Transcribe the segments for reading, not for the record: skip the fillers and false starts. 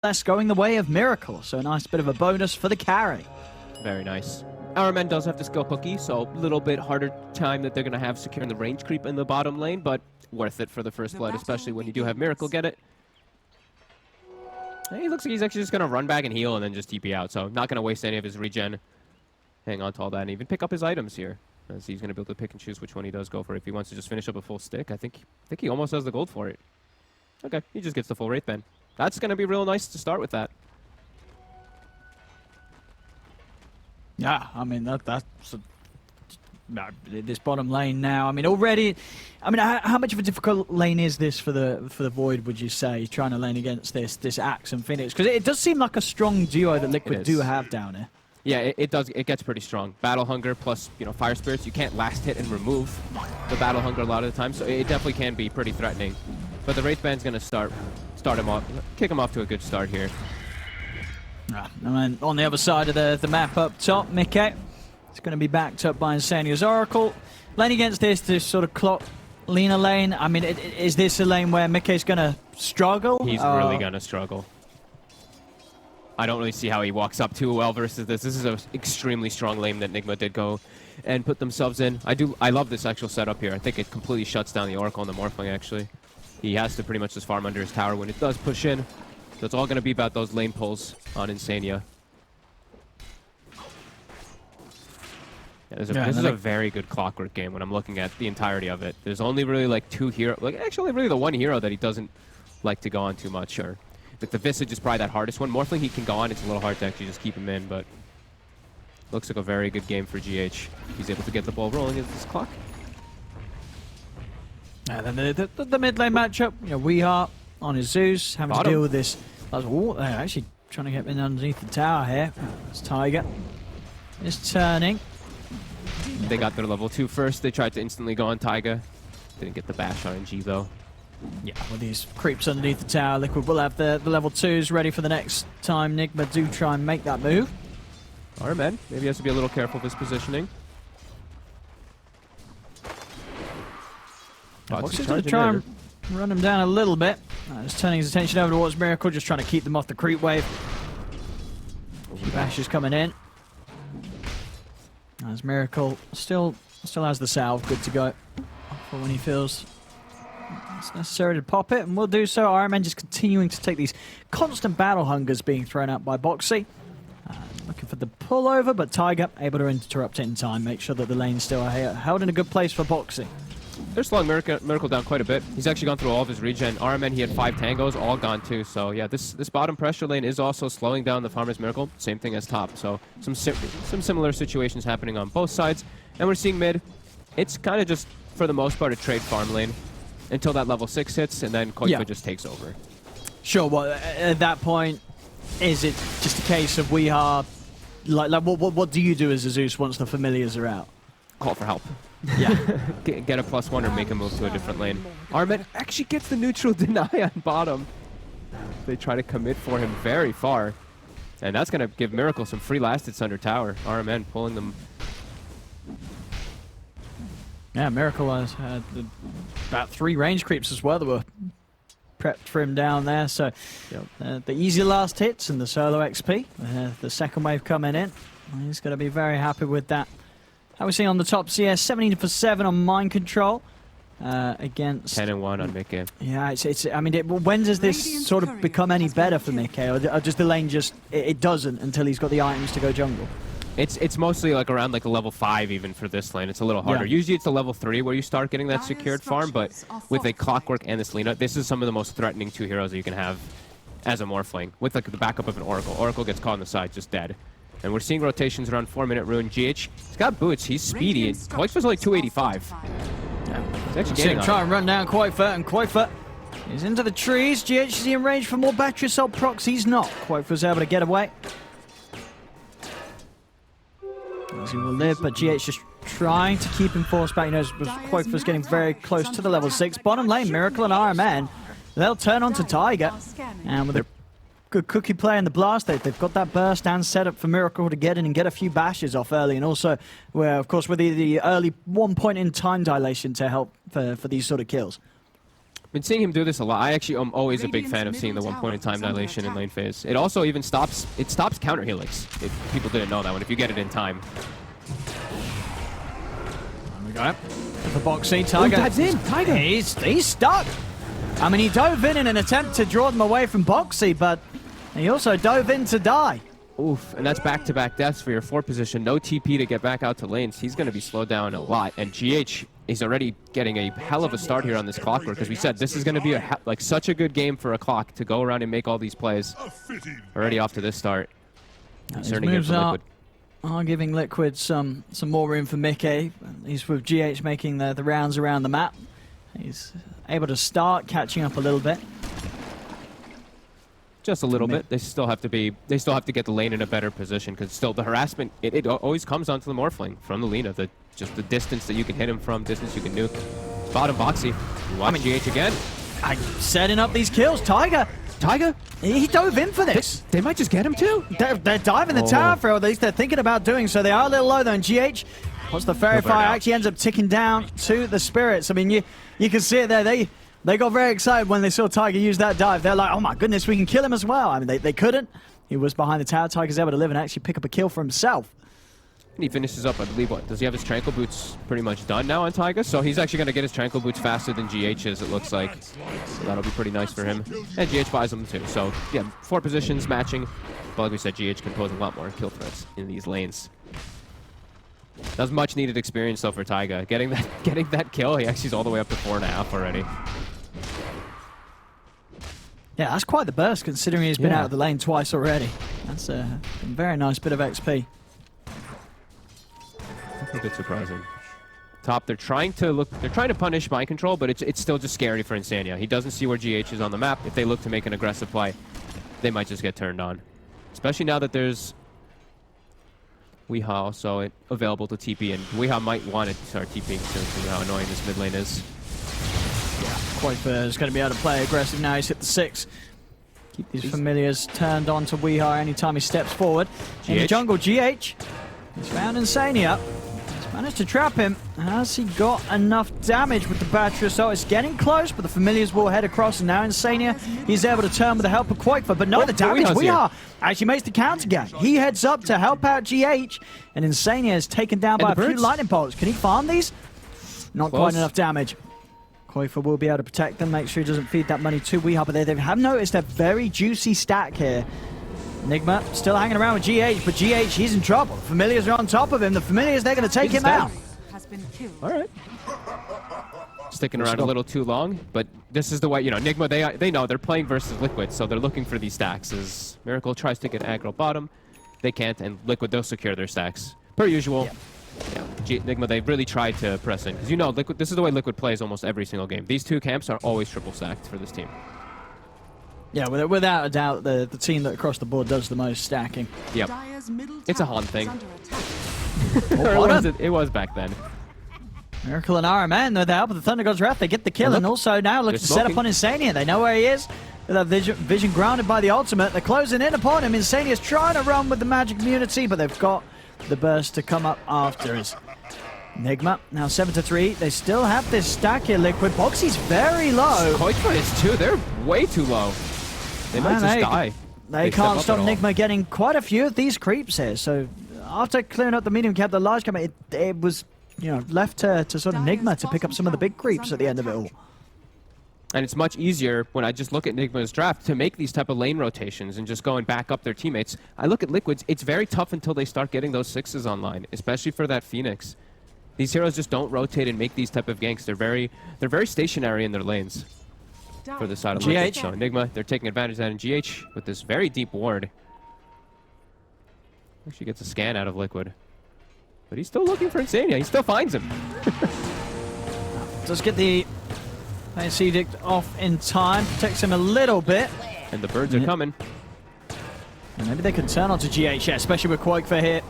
less going the way of Miracle, so a nice bit of a bonus for the carry. Very nice. Our man does have the skill cookie, so a little bit harder time that they're going to have securing the range creep in the bottom lane, but worth it for the first blood, especially when you do have Miracle get it. He looks like he's actually just going to run back and heal and then just TP out, so not going to waste any of his regen. Hang on to all that and even pick up his items here, as he's going to be able to pick and choose which one he does go for. If he wants to just finish up a full stick, I think he almost has the gold for it. Okay, he just gets the full Wraith then. That's going to be real nice to start with that. Yeah, I mean, this bottom lane now. I mean, already. I mean, how much of a difficult lane is this for the Void? Would you say trying to lane against this Axe and Phoenix? Because it does seem like a strong duo that Liquid do have down here. Yeah, it does. It gets pretty strong. Battle Hunger plus Fire Spirits. You can't last hit and remove the Battle Hunger a lot of the time, so it definitely can be pretty threatening. But the Wraith Band's gonna start him off, kick him off to a good start here. And then on the other side of the map up top, Mickey. It's going to be backed up by Insania's Oracle. Lane against this sort of clock Lena lane. I mean, is this a lane where Mickey's going to struggle? He's really going to struggle. I don't really see how he walks up too well versus this. This is an extremely strong lane that Nigma did go and put themselves in. I love this actual setup here. I think it completely shuts down the Oracle and the Morphling, actually. He has to pretty much just farm under his tower when it does push in. So it's all going to be about those lane pulls on Insania. Yeah, this is a very good Clockwork game when I'm looking at the entirety of it. There's only really like two heroes, actually really the one hero that he doesn't like to go on too much. Or like the Visage is probably that hardest one. Morphling he can go on. It's a little hard to actually just keep him in, but looks like a very good game for GH. He's able to get the ball rolling against this clock. And then the mid lane matchup, we are on his Zeus, having to deal with this. Oh, they're actually trying to get in underneath the tower here. It's Tiger. It's turning. They got their level 2 first. They tried to instantly go on Taiga. Didn't get the bash RNG though. Yeah, with these creeps underneath the tower, Liquid will have the level 2s ready for the next time Nigma do try and make that move. Alright, man. Maybe he has to be a little careful with his positioning. Boxy's going to try and run him down a little bit. Just turning his attention over towards Miracle, just trying to keep them off the creep wave. Bash is coming in. As Miracle still has the salve good to go for when he feels it's necessary to pop it, and will do so. Iron Man just continuing to take these constant battle hungers being thrown out by Boxy. Looking for the pullover, but Tiger able to interrupt it in time, make sure that the lane's still held in a good place for Boxy. They're slowing Miracle down quite a bit. He's actually gone through all of his regen. RMN, he had 5 tangos, all gone too. So yeah, this bottom pressure lane is also slowing down the farmer's Miracle. Same thing as top. So some similar situations happening on both sides. And we're seeing mid. It's kind of just, for the most part, a trade farm lane until that level 6 hits, and then Koifa just takes over. Sure, well, at that point, is it just a case of we are... Like what do you do as a Zeus once the familiars are out? Call for help. Yeah. Get a +1 or make a move to a different lane. Armet actually gets the neutral deny on bottom. They try to commit for him very far. And that's going to give Miracle some free last hits under tower. RMN pulling them. Yeah, Miracle has had about 3 range creeps as well that were prepped for him down there. So the easy last hits and the solo XP. The second wave coming in. He's going to be very happy with that. How we see on the top CS, 17 for 7 on mind control against 10 and 1 on Mickey. Yeah, I mean, when does this sort of become any better for Mickey, or does the lane just it doesn't until he's got the items to go jungle? It's mostly like around like a level 5 even for this lane. It's a little harder. Usually it's a level 3 where you start getting that secured farm, but with a Clockwork and this Lena, this is some of the most threatening 2 heroes that you can have as a Morphling. With like the backup of an Oracle. Oracle gets caught on the side, just dead. And we're seeing rotations around 4-minute rune. GH, he's got boots, he's speedy, and Koifa's only 285. Yeah. He's actually getting on try and run down Koifa, and Koifa is into the trees. GH is in range for more battery assault procs. He's not. Koifa's able to get away. As he will live, but GH just trying to keep him forced back. Koifa's getting very close to the level 6. Bottom lane, Miracle and RMN. They'll turn on to Tiger. And with a good cookie play in the blast, they've got that burst and set up for Miracle to get in and get a few bashes off early, and also, of course, with the early 1 point in time dilation to help for these sort of kills. Been seeing him do this a lot. I actually am always a big fan of seeing the 1 point in time dilation in lane phase. It also even stops counter helix. If people didn't know that one, if you get it in time. We got it. For Boxy, Tiger. Dives in. Tiger. He's stuck. I mean, he dove in an attempt to draw them away from Boxy, but he also dove in to die. Oof, and that's back-to-back deaths for your 4 position. No TP to get back out to lanes. He's going to be slowed down a lot. And GH is already getting a hell of a start here on this clockwork. As we said, this is going to be like such a good game for a clock to go around and make all these plays. Already off to this start. His moves are giving Liquid some more room for Mickey. He's with GH making the rounds around the map. He's able to start catching up a little bit. Just a little bit. They still have to get the lane in a better position, because still the harassment, it always comes onto the Morphling from the Lina. Just the distance that you can hit him from, distance you can nuke. Bottom Boxy. Watch GH again. Setting up these kills. Tiger. He dove in for this. They might just get him too. They're diving the tower, for at least they're thinking about doing so. They are a little low though, and GH, once the Fairy Fire actually ends up ticking down to the Spirits. I mean, you can see it there. They got very excited when they saw Tiger use that dive. They're like, oh my goodness, we can kill him as well. I mean, they couldn't. He was behind the tower. Tiger's able to live and actually pick up a kill for himself. And he finishes up, I believe, does he have his Tranquil Boots pretty much done now on Tiger? So he's actually going to get his Tranquil Boots faster than GH's, it looks like. So that'll be pretty nice for him. And GH buys them too. So yeah, 4 positions matching. But like we said, GH can pose a lot more kill threats in these lanes. That was much needed experience though for Tiger. Getting that kill, he actually is all the way up to 4.5 already. Yeah, that's quite the burst considering he's been out of the lane twice already. That's a very nice bit of XP. A bit surprising. Top, they're trying to punish mind control, but it's still just scary for Insania. He doesn't see where GH is on the map. If they look to make an aggressive play, they might just get turned on. Especially now that there's Weeha also available to TP, and Weeha might want to start TPing soon, see how annoying this mid lane is. Quakefer is going to be able to play aggressive now. He's hit the 6. Keep these familiars turned on to Weeha anytime he steps forward. In the jungle, GH. He's found Insania. He's managed to trap him. Has he got enough damage with the battery assault? It's getting close, but the familiars will head across, and now Insania, he's able to turn with the help of Quakefer. But no, the damage, Weeha actually makes the counter gang. He heads up to help out GH, and Insania is taken down by a few lightning bolts. Can he farm these? Not quite enough damage. Quakefer will be able to protect them, make sure he doesn't feed that money to Weeha, but they have noticed a very juicy stack here. Nigma still hanging around with GH, but GH, he's in trouble. The familiars are on top of him. The familiars, they're going to take him out. All right. Sticking around a little too long, but this is the way, you know, Nigma, they know they're playing versus Liquid, so they're looking for these stacks. As Miracle tries to get aggro bottom, they can't, and Liquid, they'll secure their stacks. Per usual. Yeah, Nigma, they really tried to press in. Because you know, Liquid, this is the way Liquid plays almost every single game. These 2 camps are always triple stacked for this team. Yeah, without a doubt, the team that across the board does the most stacking. Yep. It's a Han thing. It was back then. Miracle and RMN, with the help of the Thunder God's Wrath, they get the kill, and also now look to set up on Insania. They know where he is. With that vision grounded by the ultimate, they're closing in upon him. Insania's trying to run with the magic immunity, but they've got the burst to come up after us. Nigma now 7-3. They still have this stack here, Liquid. Boxy's very low. Quakefer is too. They're way too low. They might just die. They can't stop Nigma getting quite a few of these creeps here. So after clearing up the medium cap, the large cap, it was, you know, left to sort of Nigma to pick up some of the big creeps at the end of it all. And it's much easier when I just look at Nigma's draft to make these type of lane rotations and just go and back up their teammates. I look at Liquids, it's very tough until they start getting those 6s online, especially for that Phoenix. These heroes just don't rotate and make these type of ganks. They're very stationary in their lanes for the side of Liquid. So Nigma, they're taking advantage of that in GH with this very deep ward. Actually gets a scan out of Liquid. But he's still looking for Insania. He still finds him. Does get the Ice Edict off in time. Protects him a little bit. And the birds are coming. And maybe they can turn onto GH, especially with Quakefer here.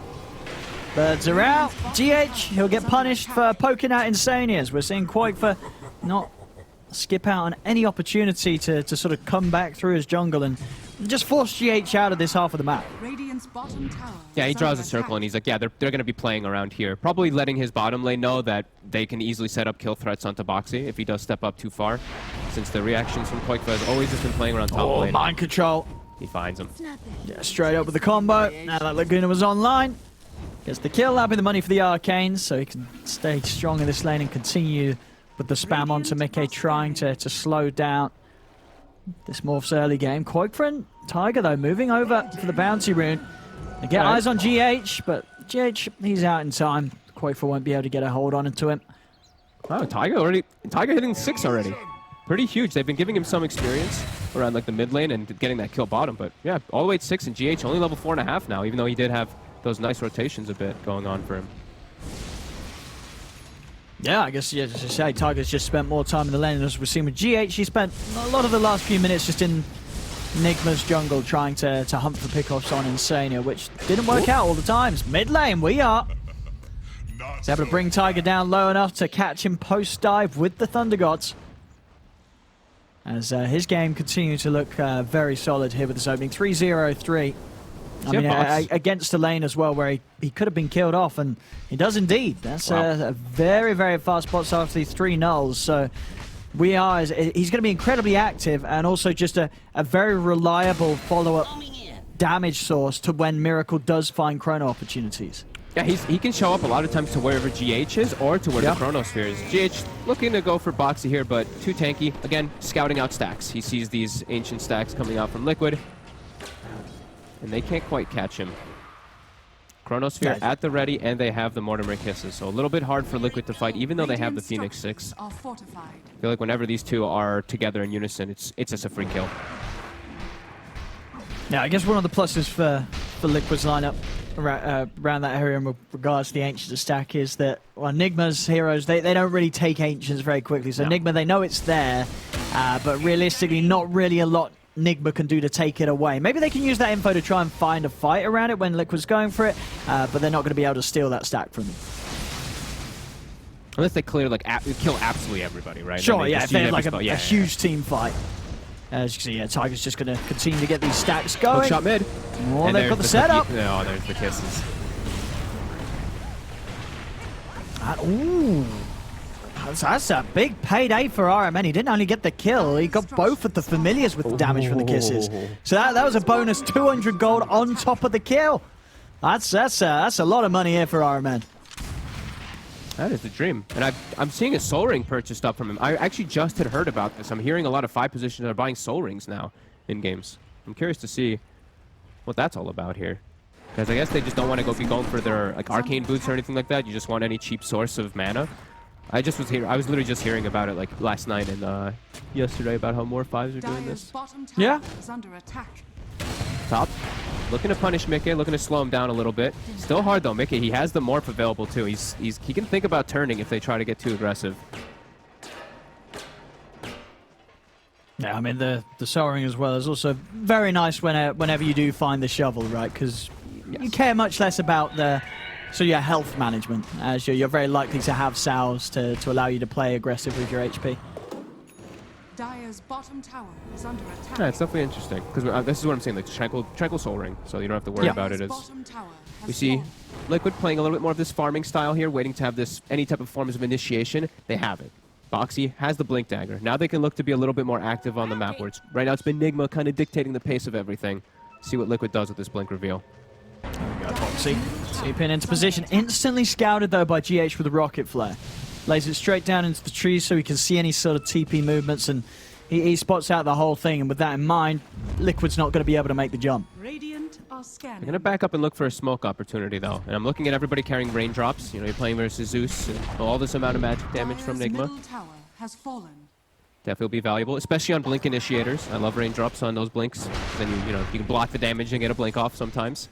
Birds are out. GH, he'll get punished for poking out Insanias. We're seeing Quakefer not skip out on any opportunity to sort of come back through his jungle and just force GH out of this half of the map. Yeah, he draws a circle and he's like, yeah, they're going to be playing around here. Probably letting his bottom lane know that they can easily set up kill threats onto Boxy if he does step up too far. Since the reactions from Koikfa has always just been playing around top lane. Mind control. He finds him. Yeah, straight up with the combo. Now that Laguna was online. Gets the kill, that'll be the money for the Arcanes, so he can stay strong in this lane and continue with the spam onto Mickey, trying to slow down this Morph's early game. Koikfa and Tiger, though, moving over for the bounty rune. They get eyes on GH, but GH, he's out in time. Koikfa won't be able to get a hold on to him. Oh, Tiger hitting 6 already. Pretty huge. They've been giving him some experience around like the mid lane and getting that kill bottom, but yeah, all the way at 6, and GH only level 4.5 now, even though he did have those nice rotations a bit going on for him. Yeah, I guess, yeah, as you say, Tiger's just spent more time in the lane. As we've seen with GH, he spent a lot of the last few minutes just in Nigma's jungle trying to hunt for pickoffs on Insania, which didn't work out all the times. Mid lane, we are. He's able to bring Tiger down low enough to catch him post-dive with the Thunder Gods. As his game continues to look very solid here with this opening. 3-0-3. I mean, against a lane as well where he could have been killed off, and he does indeed. That's a very, very fast bots after these 3 nulls. So he's going to be incredibly active and also just a very reliable follow-up damage source to when Miracle does find chrono opportunities. Yeah, he can show up a lot of times to wherever GH is or to where the Chronosphere is. GH looking to go for Boxy here, but too tanky. Again, scouting out stacks. He sees these ancient stacks coming out from Liquid, and they can't quite catch him. Chronosphere at the ready, and they have the Mortimer Kisses, so a little bit hard for Liquid to fight, even though they have the Phoenix 6. I feel like whenever these two are together in unison, it's just a free kill. Yeah, I guess one of the pluses for Liquid's lineup around that area in regards to the Ancients stack is that, well, Nigma's heroes, they don't really take Ancients very quickly. So Nigma, they know it's there, but realistically, not really a lot Nigma can do to take it away. Maybe they can use that info to try and find a fight around it when Liquid's going for it, but they're not going to be able to steal that stack from them. Unless they clear, like, kill absolutely everybody, right? Sure, yeah, if they have like a huge team fight. As you can see, yeah, Tiger's just going to continue to get these stacks going. Hook shot mid. Oh, they've got the setup. No, there's the kisses. Ooh. That's a big payday for RMN. He didn't only get the kill, he got both of the familiars with the damage from the kisses. So that was a bonus 200 gold on top of the kill. That's a lot of money here for RMN. That is the dream. And I'm seeing a Soul Ring purchased up from him. I actually just had heard about this. I'm hearing a lot of 5 positions are buying Soul Rings now in games. I'm curious to see what that's all about here. Because I guess they just don't want to be going for their like arcane boots or anything like that. You just want any cheap source of mana. I was literally just hearing about it like last night and yesterday about how more 5s are doing this. Yeah. Top. Looking to punish Mickey, looking to slow him down a little bit. Still hard though, Mickey. He has the morph available too. He can think about turning if they try to get too aggressive. Yeah, I mean the Soul Ring as well is also very nice whenever you do find the shovel, right? Because you care much less about your health management, as you're very likely to have Sows to allow you to play aggressive with your HP. Dire's bottom tower is under attack. Yeah, it's definitely interesting because this is what I'm saying, like tranquil Soul Ring, so you don't have to worry about it. As we see Liquid playing a little bit more of this farming style here, waiting to have any type of forms of initiation. They have it. Boxy has the Blink Dagger. Now they can look to be a little bit more active on the map. Where right now it's been Nigma kind of dictating the pace of everything. See what Liquid does with this Blink reveal. There we go, Boxy. T-pin into position. Instantly scouted though by GH with a rocket flare. Lays it straight down into the trees so he can see any sort of TP movements, and he spots out the whole thing. And with that in mind, Liquid's not going to be able to make the jump. Radiant are scanning. I'm going to back up and look for a smoke opportunity, though. And I'm looking at everybody carrying raindrops. You know, you're playing versus Zeus, and all this amount of magic damage from Nigma. Tower has fallen. Definitely will be valuable, especially on blink initiators. I love raindrops on those blinks. Then you can block the damage and get a blink off sometimes.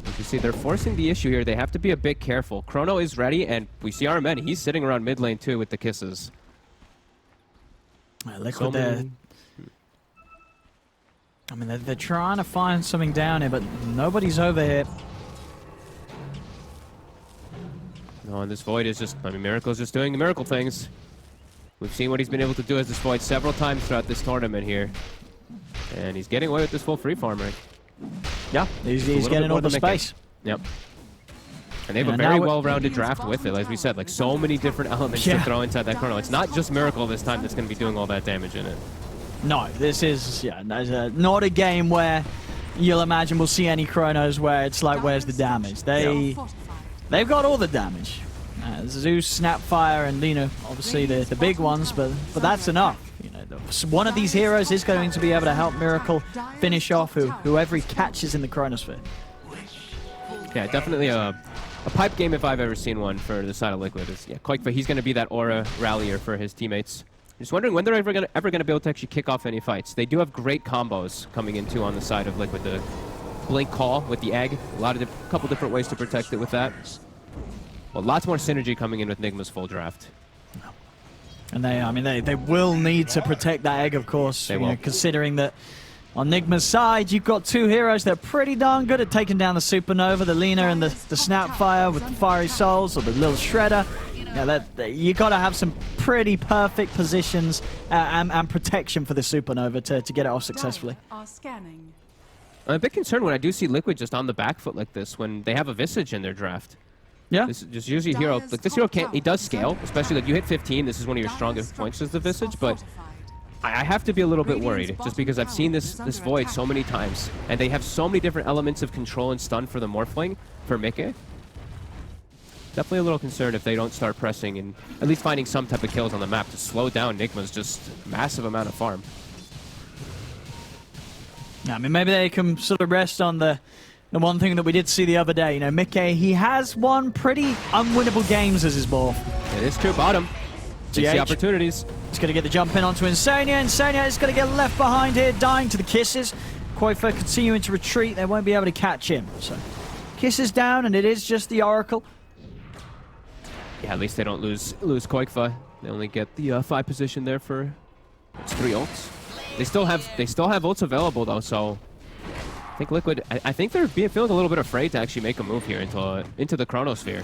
As you see, they're forcing the issue here. They have to be a bit careful. Chrono is ready, and we see RMN. He's sitting around mid lane, too, with the kisses. Liquid there. I mean, they're trying to find something down here, but nobody's over here. No, and this Void is just, I mean, Miracle's just doing the miracle things. We've seen what he's been able to do as this Void several times throughout this tournament here. And he's getting away with this full free farmer. Yeah, he's little getting bit all more the than Mickey. space. Yep. And they have Yeah, a very now well-rounded draft with it. As we said, like so many different elements to throw inside that chrono. It's not just Miracle this time that's going to be doing all that damage in it. No, this is not a game where you'll imagine we'll see any chronos where it's like, where's the damage? They've got all the damage. Zeus, Snapfire, and Lina, obviously the big ones, but that's enough. You know, one of these heroes is going to be able to help Miracle finish off whoever he catches in the Chronosphere. Yeah, definitely a pipe game if I've ever seen one for the side of Liquid. Koikva, he's going to be that aura rallier for his teammates. Just wondering when they're ever going to be able to actually kick off any fights. They do have great combos coming into on the side of Liquid. The Blink Call with the egg, couple different ways to protect it with that. Well, lots more synergy coming in with Nigma's full draft. And they will need to protect that egg, of course, considering that on Nigma's side, you've got two heroes that are pretty darn good at taking down the Supernova, the Lina and the Snapfire with the Fiery Souls, or the Little Shredder. Yeah, you got to have some pretty perfect positions and protection for the Supernova to get it off successfully. I'm a bit concerned when I do see Liquid just on the back foot like this when they have a Visage in their draft. Yeah. This is just usually a hero. Like this hero he does scale, especially like you hit 15. This is one of your strongest points as the Visage, but I have to be a little bit worried just because I've seen this Void so many times, and they have so many different elements of control and stun for the Morphling for Mickey. Definitely a little concerned if they don't start pressing and at least finding some type of kills on the map to slow down Nigma's just massive amount of farm. Yeah, I mean, maybe they can sort of rest on the one thing that we did see the other day. You know, Mickey, he has won pretty unwinnable games as his morph. It is true, bottom. Takes the opportunities. He's going to get the jump in onto Insania. Insania is going to get left behind here, dying to the Kisses. Koifa continuing to retreat. They won't be able to catch him. So, Kisses down, and it is just the Oracle. Yeah, at least they don't lose Koikva. They only get the 5 position there for 3 ults. They still have ults available though, so I think Liquid. I think they're feeling a little bit afraid to actually make a move here into the Chronosphere.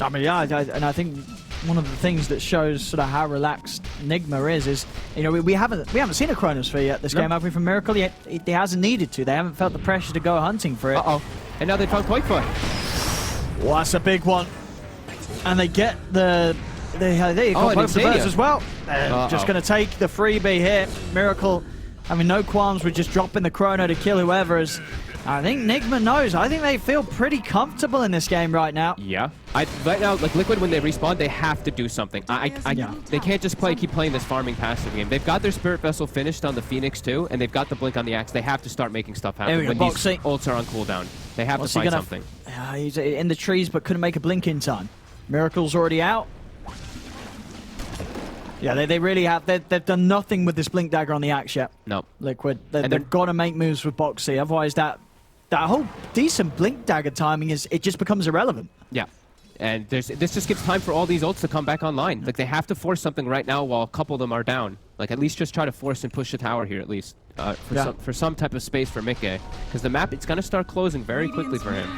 I mean, yeah, and I think one of the things that shows sort of how relaxed Nigma is you know we haven't seen a Chronosphere yet this game, have we, from Miracle? Yet it hasn't needed to. They haven't felt the pressure to go hunting for it. And now they found Koikva. Well, that's a big one. And they get there you go, both the birds as well. Just going to take the freebie here. Miracle, I mean, no qualms with just dropping the chrono to kill whoever is. I think Nigma knows. I think they feel pretty comfortable in this game right now. Yeah. Right now, like Liquid, when they respawn, they have to do something. They can't just keep playing this farming passive game. They've got their Spirit Vessel finished on the Phoenix too, and they've got the Blink on the Axe. They have to start making stuff happen when these ults are on cooldown. They have to find something. He's in the trees, but couldn't make a blink in time. Miracle's already out. Yeah, they really have. They've done nothing with this Blink Dagger on the Axe yet. No. Liquid. They've got to make moves with Boxy. Otherwise, that whole decent Blink Dagger timing it just becomes irrelevant. Yeah. And this just gives time for all these ults to come back online. Like, they have to force something right now while a couple of them are down. Like, at least just try to force and push the tower here, at least. For some type of space for Mickey. Because the map, it's going to start closing very quickly for him.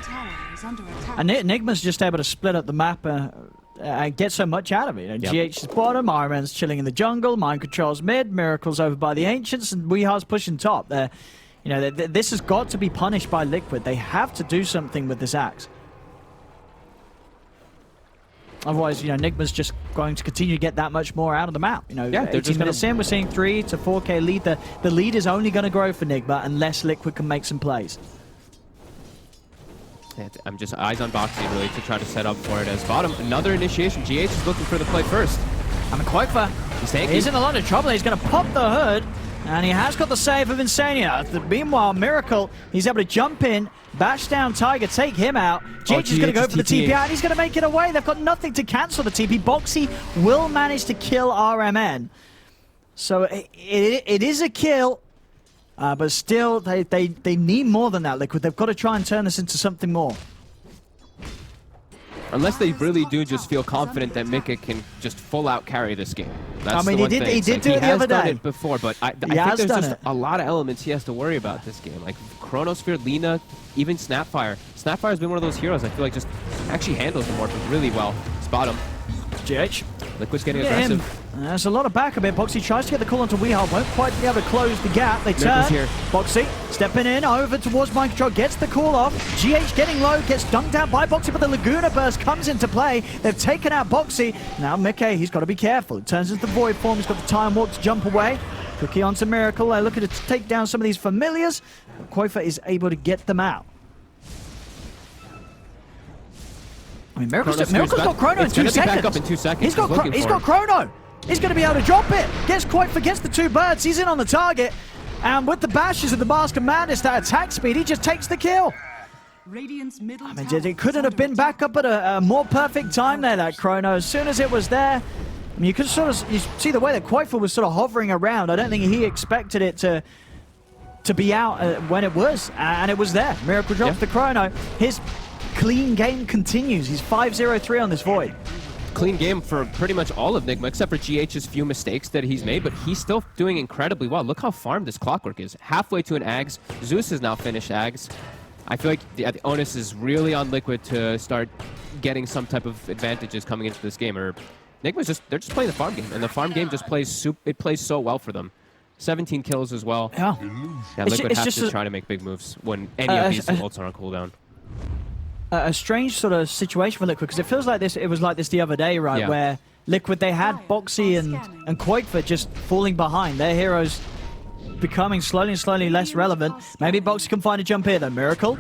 And Nigma's just able to split up the map and get so much out of it. You know, GH is bottom, Iron Man's chilling in the jungle, Mind Control's mid, Miracle's over by the Ancients, and Weehar's pushing top. You know, this has got to be punished by Liquid. They have to do something with this Axe. Otherwise, you know, Nigma's just going to continue to get that much more out of the map. You know, 18 minutes in, we're seeing 3 to 4K lead. The lead is only going to grow for Nigma unless Liquid can make some plays. I'm just eyes on Boxy, really, to try to set up for it as bottom. Another initiation. GH is looking for the play first. And Koikva, he's in a lot of trouble. He's going to pop the hood, and he has got the save of Insania. Meanwhile, Miracle, he's able to jump in, bash down Tiger, take him out. GH is going to go for the TP out, and he's going to make it away. They've got nothing to cancel the TP. Boxy will manage to kill RMN. So it is a kill. But still, they need more than that, Liquid. They've got to try and turn this into something more. Unless they really do just feel confident that Mika can just full-out carry this game. That's he did do it the other day. He has done it before, but I think there's just a lot of elements he has to worry about this game. Like Chronosphere, Lina, even Snapfire. Snapfire's been one of those heroes I feel like just actually handles the Morphin really well. Spot him. GH. Liquid's getting aggressive. There's a lot of back a bit. Boxy tries to get the call onto Weehart, won't quite be able to close the gap. They turn. Here. Boxy stepping in over towards mind control, gets the call off. GH getting low, gets dunked out by Boxy, but the Laguna Burst comes into play. They've taken out Boxy. Now Mickey, he's got to be careful. It turns into the Void form. He's got the time walk to jump away. Cookie onto Miracle. They're looking to take down some of these familiars. Koifa is able to get them out. I mean, Miracle's got Chrono in 2 seconds. Back up in 2 seconds. He's got Chrono. He's going to be able to drop it. Gets the 2 birds. He's in on the target. And with the bashes of the Mask of Madness, that attack speed, he just takes the kill. Radiant's middle I mean, it couldn't have been back up at a more perfect time there, that Chrono. As soon as it was there, I mean, you could you see the way that Koifa was sort of hovering around. I don't think he expected it to be out when it was. And it was there. Miracle drops the Chrono. His clean game continues. He's 5-0-3 on this Void. Clean game for pretty much all of Nigma, except for GH's few mistakes that he's made, but he's still doing incredibly well. Look how farmed this Clockwork is. Halfway to an Ags. Zeus has now finished Ags. I feel like the onus is really on Liquid to start getting some type of advantages coming into this game. Or Nigma's they're just playing the farm game, and the farm game just plays so well for them. 17 kills as well. Yeah. Liquid has to try to make big moves when any of these ults are on cooldown. A strange sort of situation for Liquid, because it feels like this. It was like this the other day, right? Yeah. Where Liquid, they had Boxy and Koifa just falling behind. Their heroes becoming slowly less relevant. Maybe Boxy can find a jump here though. Miracle.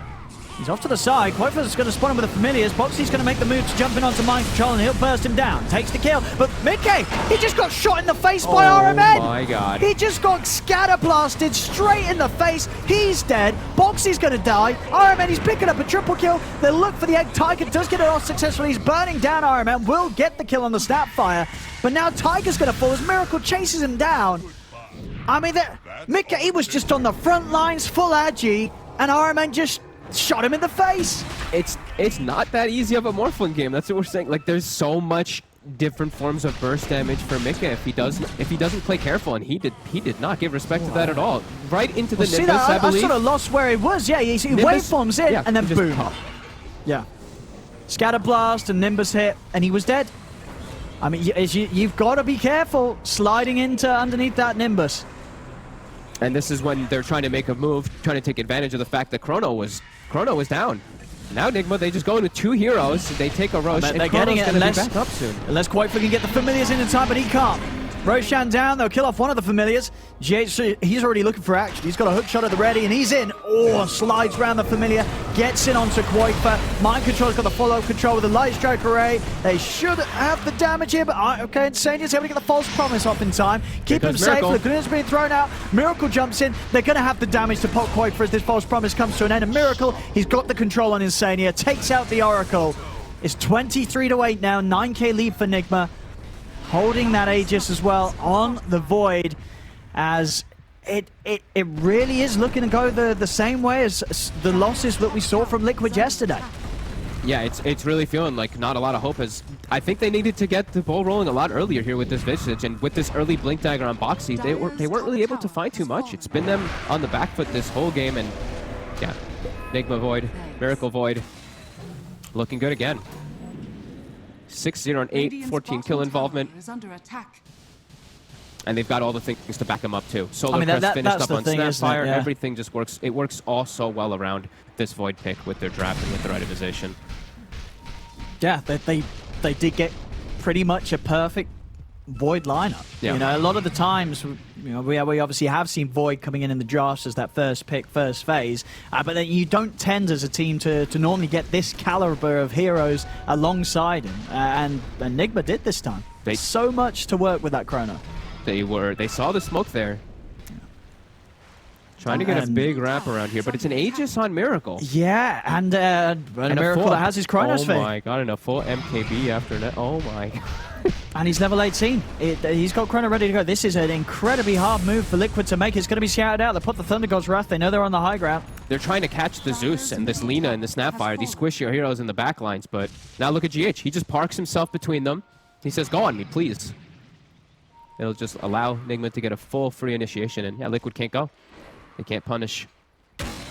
He's off to the side. Koifa's going to spawn him with the familiars. Boxy's going to make the move to jump in onto mind control, and he'll burst him down. Takes the kill. But Mickey, he just got shot in the face by RMN. Oh my god. He just got scatter blasted straight in the face. He's dead. Boxy's going to die. RMN, he's picking up a triple kill. They look for the egg. Tiger does get it off successfully. He's burning down RMN. Will get the kill on the Snapfire. But now Tiger's going to fall as Miracle chases him down. I mean, Mickey, he was just on the front lines, full agi, and RMN just shot him in the face. It's not that easy of a Morphling game. That's what we're saying. Like, there's so much different forms of burst damage for Mika if he doesn't play careful, and he did not give respect to that at all. Right into the Nimbus, I believe. I sort of lost where he was. Yeah, he waveforms in, and then boom. Pop. Yeah. Scatter blast and Nimbus hit, and he was dead. I mean, you've got to be careful sliding into underneath that Nimbus. And this is when they're trying to make a move, trying to take advantage of the fact that Chrono was down. Now Nigma, they just go into 2 heroes, they take a Rosh, and Chrono's going to be back up soon. Unless Koifa can get the familiars in time, but he can't. Roshan down, they'll kill off one of the familiars. GH, he's already looking for action. He's got a hook shot at the ready, and he's in. Oh, slides around the familiar, gets in onto Koifa. Mind Control's got the follow-up control with the Light Strike Array. They should have the damage here, but okay, Insania's able to get the false promise off in time. Keep him safe, Laguna's being thrown out. Miracle jumps in. They're going to have the damage to pop Koifa as this false promise comes to an end. And Miracle, he's got the control on Insania, takes out the Oracle. It's 23-8 now, 9k lead for Nigma. Holding that Aegis as well on the Void, as it really is looking to go the same way as the losses that we saw from Liquid yesterday. Yeah, it's really feeling like not a lot of hope. As I think they needed to get the ball rolling a lot earlier here with this Visage, and with this early Blink Dagger on Boxy, they weren't really able to find too much. It's been them on the back foot this whole game, and yeah, Nigma Void, Miracle Void, looking good again. 6-0 and 8, 14 kill involvement. And they've got all the things to back them up too. Solar Crest finished up on Snapfire. Yeah. Everything just works. It works all so well around this Void pick with their draft and with their itemization. Yeah, they did get pretty much a perfect Void lineup. Yeah. You know, a lot of the times, you know, we obviously have seen Void coming in the drafts as that first pick, first phase, but then you don't tend as a team to normally get this caliber of heroes alongside him, and Nigma did this time. So much to work with that Chrono. They saw the smoke there. Trying to get a big wrap around here, but it's an Aegis on Miracle. Yeah, and Miracle that has his Chronos Oh my god, and a full MKB after that. Oh my god. And he's level 18. He's got Chrono ready to go. This is an incredibly hard move for Liquid to make. It's going to be shouted out. They put the Thunder God's Wrath. They know they're on the high ground. They're trying to catch the Zeus and this Lina and the Snapfire, these squishy heroes in the back lines, but now look at GH. He just parks himself between them. He says, go on me, please. It'll just allow Nigma to get a full free initiation, and yeah, Liquid can't go. They can't punish.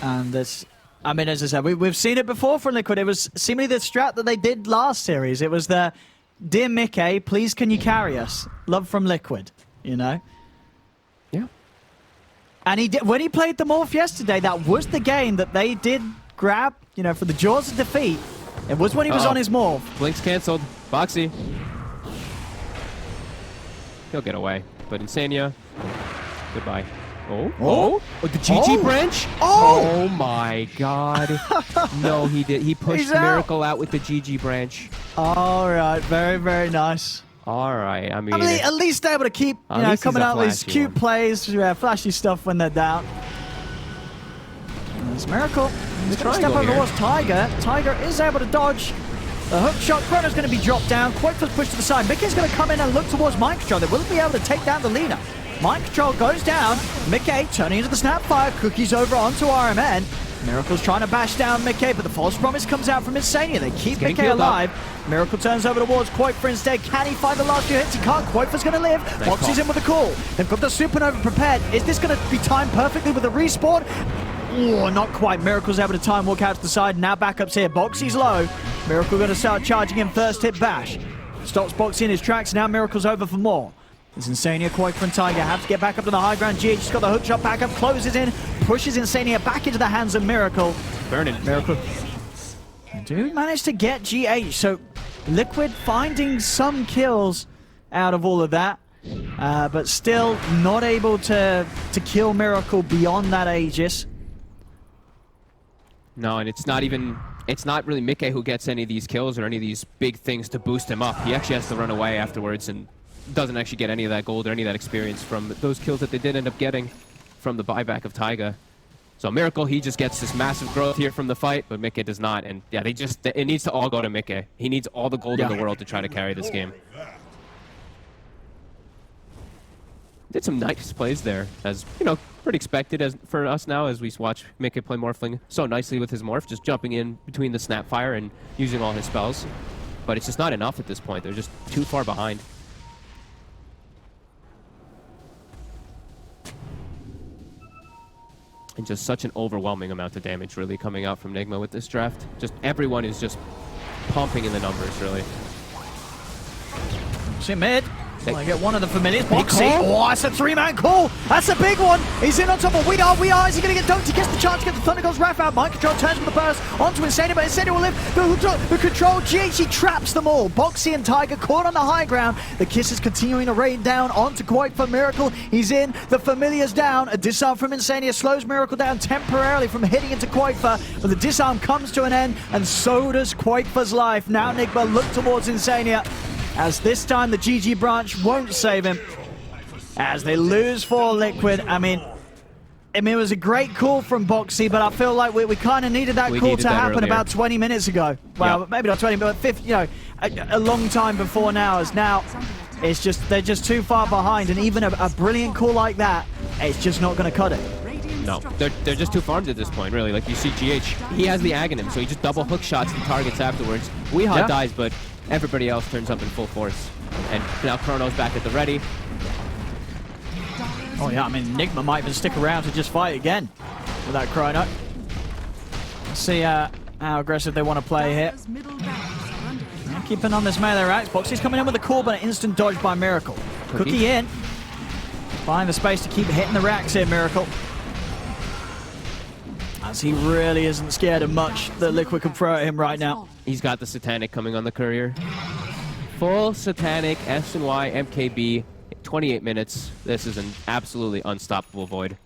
And this, I mean, as I said, we've seen it before from Liquid. It was seemingly the strat that they did last series. It was the dear Mickey, please can you carry us? Love from Liquid, you know? Yeah. And he did, when he played the Morph yesterday, that was the game that they did grab, you know, for the jaws of defeat. It was when he was on his Morph. Blink's canceled. Boxy. He'll get away. But Insania, goodbye. Oh, the GG branch? Oh my god. No, he did. He pushed Miracle out with the GG branch. All right, very, very nice. All right, I mean, at least able to keep, you know, coming out with these cute plays, flashy stuff when they're down. There's Miracle. He's going to step over towards Tiger. Tiger is able to dodge. The hook shot. Chrono's going to be dropped down. Quake's pushed to the side. Mickey's going to come in and look towards Mind Control. They will be able to take down the leader. Mind Control goes down. Mickey turning into the Snapfire. Cookies over onto RMN. Miracle's trying to bash down Mickey, but the false promise comes out from Insania. They keep Mickey alive. Miracle turns over towards Quakefor instead. Can he find the last few hits? He can't. Quakefor's going to live. Boxy's in with a call. They've got the Supernova prepared. Is this going to be timed perfectly with the respawn? Oh, not quite. Miracle's able to time walk out to the side. Now backups here. Boxy's low. Miracle going to start charging him. First hit bash. Stops Boxy in his tracks. Now Miracle's over for more. It's Insania, Quakefor and Tiger have to get back up to the high ground. GH has got the hook shot back up, closes in, pushes Insania back into the hands of Miracle. Burning. Miracle do manage to get GH, so Liquid finding some kills out of all of that, but still not able to kill Miracle beyond that Aegis. No, and it's not really Mickey who gets any of these kills or any of these big things to boost him up. He actually has to run away afterwards and doesn't actually get any of that gold or any of that experience from those kills that they did end up getting from the buyback of Taiga. So Miracle, he just gets this massive growth here from the fight, but Mickey does not. And yeah, it needs to all go to Mickey. He needs all the gold in the world to try to carry this game. Did some nice plays there, as, you know, pretty expected as for us now as we watch Mickey play Morphling so nicely with his Morph, just jumping in between the Snapfire and using all his spells. But it's just not enough at this point. They're just too far behind. And just such an overwhelming amount of damage really coming out from Nigma with this draft. Just everyone is just pumping in the numbers, really. See mid. I get one of the familiars. Boxy. Oh, that's a three-man call. That's a big one. He's in on top of We Are. Is he going to get dunked? He gets the chance to get the Thunder God's Wrath out. Mind Control turns with the burst onto Insania, but Insania will live. The control. GH traps them all. Boxy and Tiger caught on the high ground. The kiss is continuing to rain down onto Quakefor. Miracle. He's in. The familiar's down. A disarm from Insania slows Miracle down temporarily from hitting into Quakefor, but the disarm comes to an end, and so does Quakefor's life. Now Nigma look towards Insania, as this time the GG branch won't save him, as they lose for Liquid. I mean, it was a great call from Boxy, but I feel like we kind of needed that call to happen earlier. About 20 minutes ago. Well, maybe not 20, but 50, you know, a long time before now. As now, it's just they're just too far behind, and even a brilliant call like that, it's just not going to cut it. No, they're just too farmed at this point, really. Like, you see GH, he has the Aghanim, so he just double hook shots the targets afterwards. Weehaw dies, but everybody else turns up in full force. And now Chrono's back at the ready. Oh yeah, I mean, Nigma might even stick around to just fight again with that Chrono. Let's see how aggressive they want to play here. Keeping on this melee racks. Boxy's coming in with a call, but an instant dodge by Miracle. Cookie in. Find the space to keep hitting the racks here, Miracle. As he really isn't scared of much that Liquid can throw at him right now. He's got the Satanic coming on the courier. Full Satanic, S&Y, MKB, 28 minutes. This is an absolutely unstoppable Void.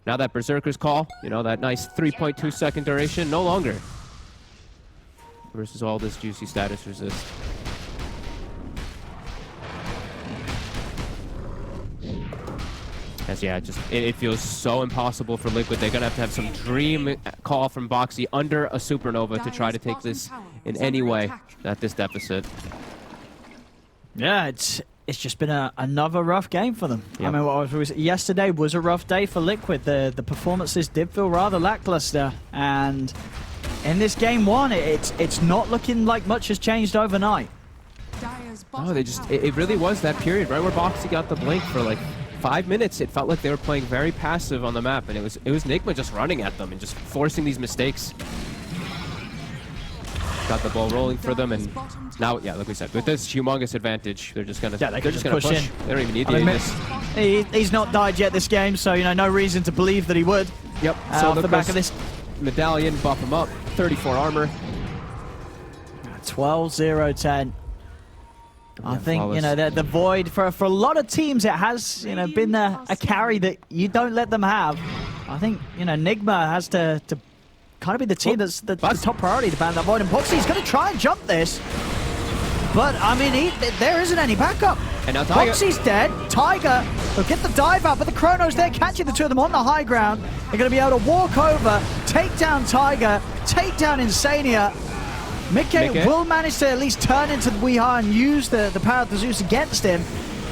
Now that Berserker's call, you know, that nice 3.2 second duration, no longer. Versus all this juicy status resist. As yeah, just it feels so impossible for Liquid. They're gonna have to have some dream call from Boxy under a supernova to try to take this in any way at this deficit. Yeah, it's just been another rough game for them. Yep. I mean, yesterday was a rough day for Liquid. The performances did feel rather lackluster, and in this game one, it's not looking like much has changed overnight. Oh, it really was that period right where Boxy got the blink for like 5 minutes. It felt like they were playing very passive on the map, and it was Nigma just running at them and just forcing these mistakes. got the ball rolling for them, and now, yeah, like we said, with this humongous advantage, they're just gonna, Yeah, they're just gonna push. in. They don't even need I the mean, Aegis. he's not died yet this game, so, you know, no reason to believe that he would. Yep. So off the back of this. Medallion, buff him up, 34 armor. 12-0-10. I think, flawless. you know, the Void, for a lot of teams, it has, you know, been a carry that you don't let them have. I think, you know, Nigma has to kind of be the team that's the top priority to ban that Void. And Boxy's going to try and jump this. But, I mean, there isn't any backup. And now Tiger. Boxy's dead. Tiger will get the dive out, but the Chrono's there, catching the two of them on the high ground. They're going to be able to walk over, take down Tiger, take down Insania. Mickey will manage to at least turn into the Weeha and use the power of the Zeus against him.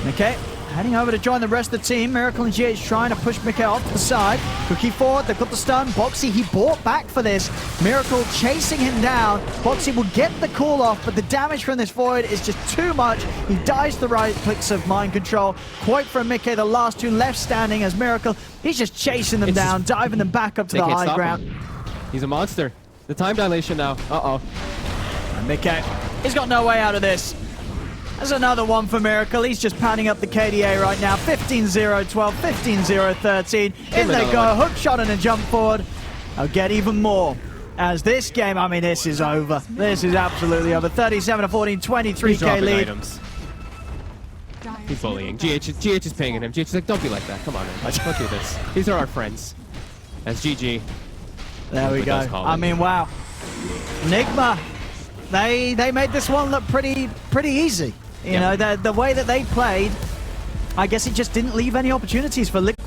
Mickey heading over to join the rest of the team. Miracle and GH trying to push Mickey off to the side. Cookie forward, they've got the stun. Boxy, he bought back for this. Miracle chasing him down. Boxy will get the call off, but the damage from this Void is just too much. He dies to the right clicks of mind control. Quite from Mickey, the last two left standing as Miracle. He's just chasing them down, diving them back up to the high ground. He's a monster. The time dilation now. Uh-oh. Mickey, he's got no way out of this. There's another one for Miracle. He's just panning up the KDA right now. 15-0-12, 15-0-13. In they go. Hook shot and a jump forward. I'll get even more. As this game, I mean, this is over. This is absolutely over. 37-14, 23k lead. Items. He's bullying. GH is pinging him. GH is like, don't be like that. Come on, man. Don't do this. These are our friends. That's GG. There we go. I mean, wow. Nigma. They made this one look pretty easy. You know, the way that they played, I guess it just didn't leave any opportunities for Liquid